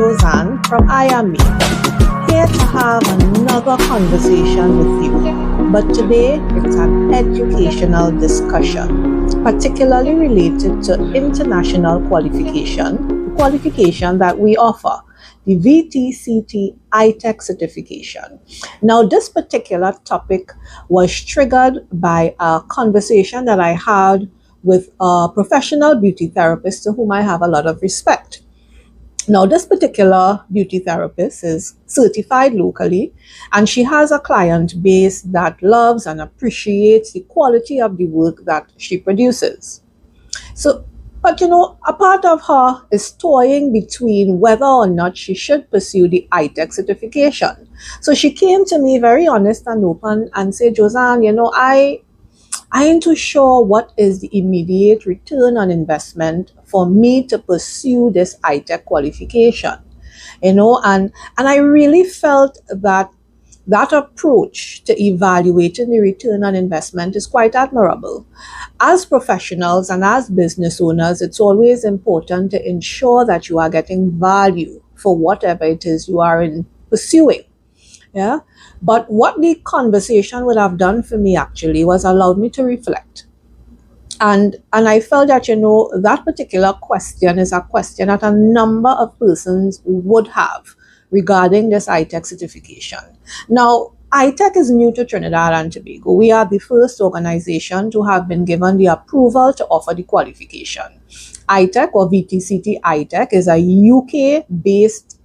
Josanne from I Am Me, here to have another conversation with you. But today it's an educational discussion, particularly related to international qualification, the qualification that we offer, the VTCT iTEC certification. Now, this particular topic was triggered by a conversation that I had with a professional beauty therapist to whom I have a lot of respect. Now, this particular beauty therapist is certified locally, and she has a client base that loves and appreciates the quality of the work that she produces. But a part of her is toying between whether or not she should pursue the iTEC certification. So she came to me very honest and open and said, Josanne, I ain't too sure what is the immediate return on investment for me to pursue this iTEC qualification, and I really felt that approach to evaluating the return on investment is quite admirable. As professionals and as business owners, it's always important to ensure that you are getting value for whatever it is you are pursuing. Yeah. But what the conversation would have done for me actually was allowed me to reflect. And I felt that, that particular question is a question that a number of persons would have regarding this iTEC certification. Now, iTEC is new to Trinidad and Tobago. We are the first organization to have been given the approval to offer the qualification. iTEC or VTCT iTEC is a UK-based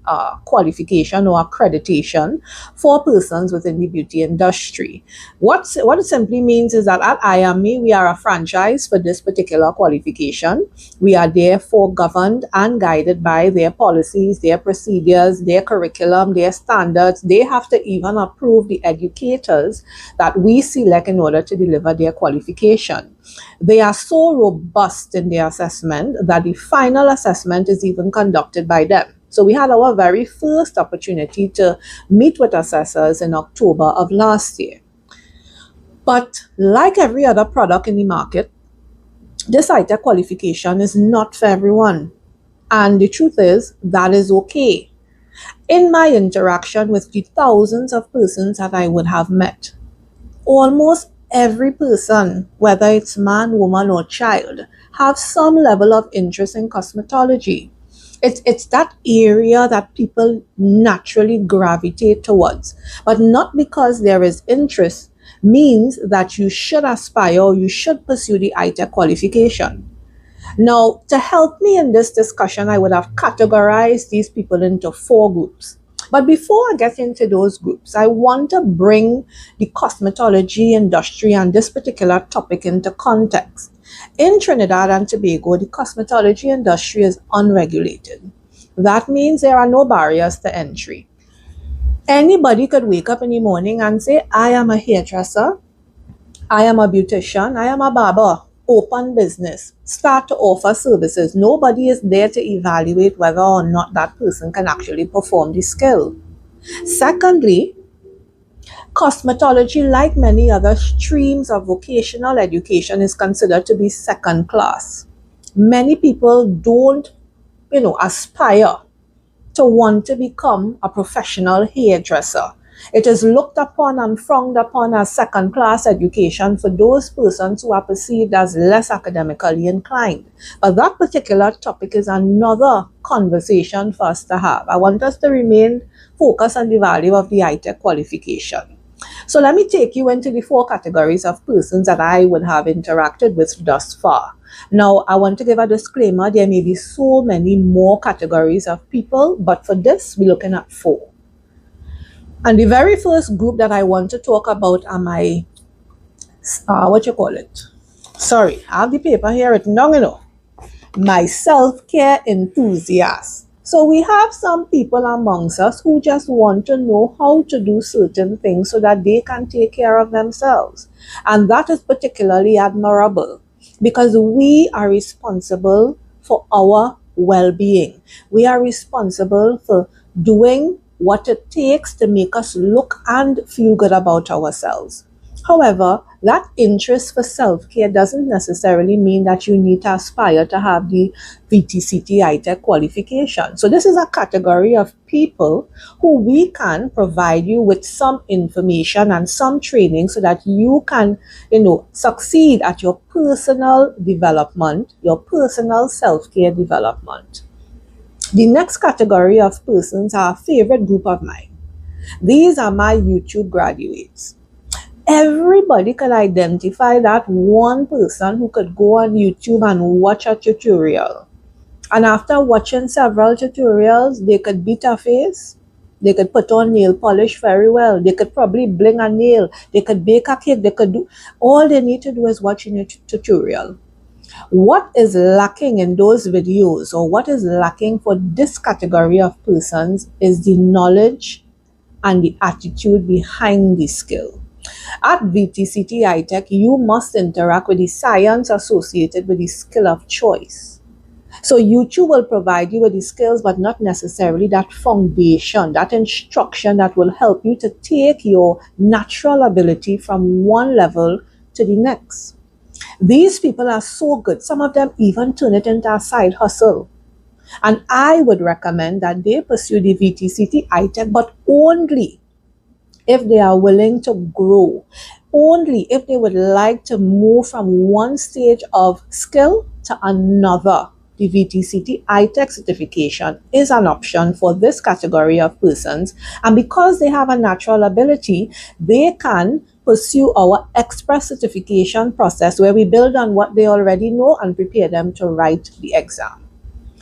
qualification or accreditation for persons within the beauty industry. What it simply means is that at I Am Me, we are a franchise for this particular qualification. We are therefore governed and guided by their policies, their procedures, their curriculum, their standards. They have to even approve the educators that we select in order to deliver their qualification. They are so robust in their assessment that the final assessment is even conducted by them. So we had our very first opportunity to meet with assessors in October of last year. But like every other product in the market, this iTEC qualification is not for everyone. And the truth is, that is okay. In my interaction with the thousands of persons that I would have met, almost every person, whether it's man, woman, or child, have some level of interest in cosmetology. It's that area that people naturally gravitate towards, but not because there is interest means that you should aspire or you should pursue the iTEC qualification. Now, to help me in this discussion, I would have categorized these people into 4 groups. But before I get into those groups, I want to bring the cosmetology industry and this particular topic into context. In Trinidad and Tobago, the cosmetology industry is unregulated. That means there are no barriers to entry. Anybody could wake up in the morning and say, I am a hairdresser, I am a beautician, I am a barber, open business, start to offer services. Nobody is there to evaluate whether or not that person can actually perform the skill. Secondly, cosmetology, like many other streams of vocational education, is considered to be second class. Many people don't, aspire to want to become a professional hairdresser. It is looked upon and frowned upon as second class education for those persons who are perceived as less academically inclined. But that particular topic is another conversation for us to have. I want us to remain focused on the value of the iTEC qualification. So let me take you into the 4 categories of persons that I would have interacted with thus far. Now, I want to give a disclaimer. There may be so many more categories of people, but for this, we're looking at 4. And the very first group that I want to talk about are my, Sorry, I have the paper here written down, my self-care enthusiasts. So we have some people amongst us who just want to know how to do certain things so that they can take care of themselves. And that is particularly admirable because we are responsible for our well-being. We are responsible for doing what it takes to make us look and feel good about ourselves. However, that interest for self-care doesn't necessarily mean that you need to aspire to have the VTCT iTEC qualification. So this is a category of people who we can provide you with some information and some training so that you can, succeed at your personal development, your personal self-care development. The next category of persons are a favorite group of mine. These are my YouTube graduates. Everybody can identify that one person who could go on YouTube and watch a tutorial. And after watching several tutorials, they could beat a face, they could put on nail polish very well, they could probably bling a nail, they could bake a cake, they could do, all they need to do is watch a tutorial. What is lacking in those videos, or what is lacking for this category of persons, is the knowledge and the attitude behind the skill. At VTCT iTEC, you must interact with the science associated with the skill of choice. So YouTube will provide you with the skills, but not necessarily that foundation, that instruction that will help you to take your natural ability from one level to the next. These people are so good. Some of them even turn it into a side hustle. And I would recommend that they pursue the VTCT iTEC, but only if they are willing to grow, only if they would like to move from one stage of skill to another. The VTCT iTEC certification is an option for this category of persons, and because they have a natural ability, they can pursue our express certification process where we build on what they already know and prepare them to write the exam.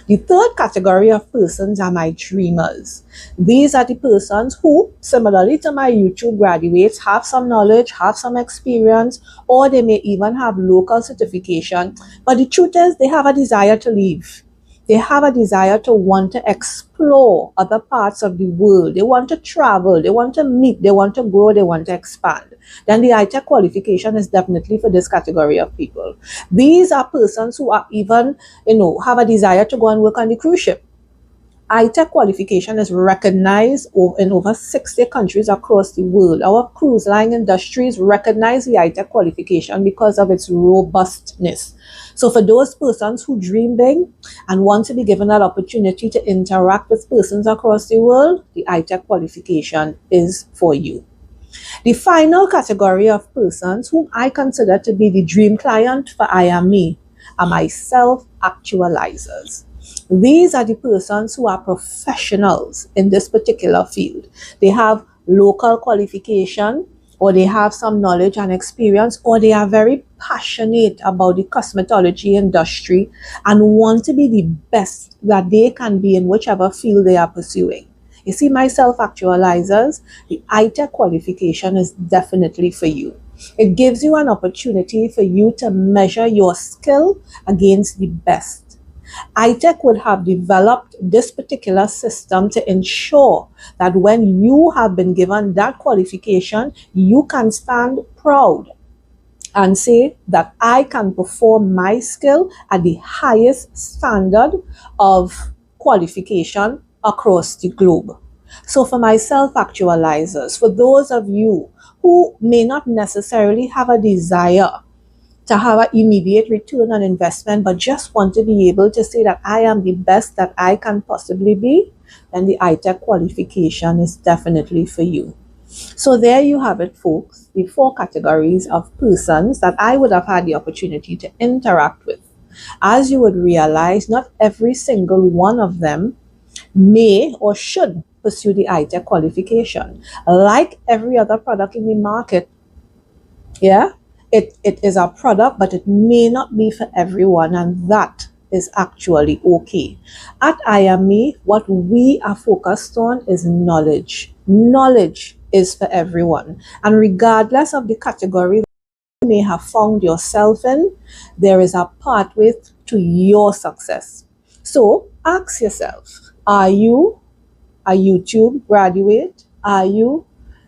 The third category of persons are my dreamers. These are the persons who, similarly to my YouTube graduates, have some knowledge, have some experience, or they may even have local certification. But the truth is, they have a desire to leave. They have a desire to want to explore other parts of the world. They want to travel, they want to meet, they want to grow, they want to expand. Then the iTEC qualification is definitely for this category of people. These are persons who are even, have a desire to go and work on the cruise ship. iTEC qualification is recognized in over 60 countries across the world. Our cruise line industries recognize the iTEC qualification because of its robustness. So for those persons who dream big and want to be given that opportunity to interact with persons across the world, the iTEC qualification is for you. The final category of persons whom I consider to be the dream client for I Am Me are my self-actualizers. These are the persons who are professionals in this particular field. They have local qualification, or they have some knowledge and experience, or they are very passionate about the cosmetology industry and want to be the best that they can be in whichever field they are pursuing. You see, my self-actualizers, the iTEC qualification is definitely for you. It gives you an opportunity for you to measure your skill against the best. iTEC would have developed this particular system to ensure that when you have been given that qualification, you can stand proud and say that I can perform my skill at the highest standard of qualification across the globe. So for my self-actualizers, for those of you who may not necessarily have a desire to have an immediate return on investment, but just want to be able to say that I am the best that I can possibly be, then the iTEC qualification is definitely for you. So there you have it, folks, the 4 categories of persons that I would have had the opportunity to interact with. As you would realize, not every single one of them may or should pursue the iTEC qualification. Like every other product in the market, it is a product, but it may not be for everyone, and that is actually okay. At I Am Me, what we are focused on is knowledge. Knowledge is for everyone, and regardless of the category you may have found yourself in, there is a pathway to your success. So ask yourself, are you a YouTube graduate? Are you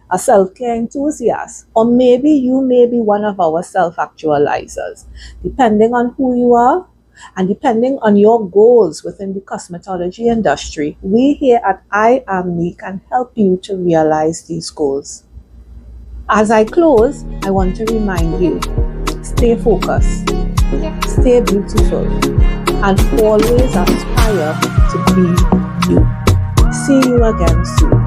a self-care enthusiast? Or maybe you may be one of our self-actualizers. Depending on who you are and depending on your goals within the cosmetology industry, we here at I Am Me can help you to realize these goals. As I close, I want to remind you, stay focused, stay beautiful, and always aspire to be you. See you again soon.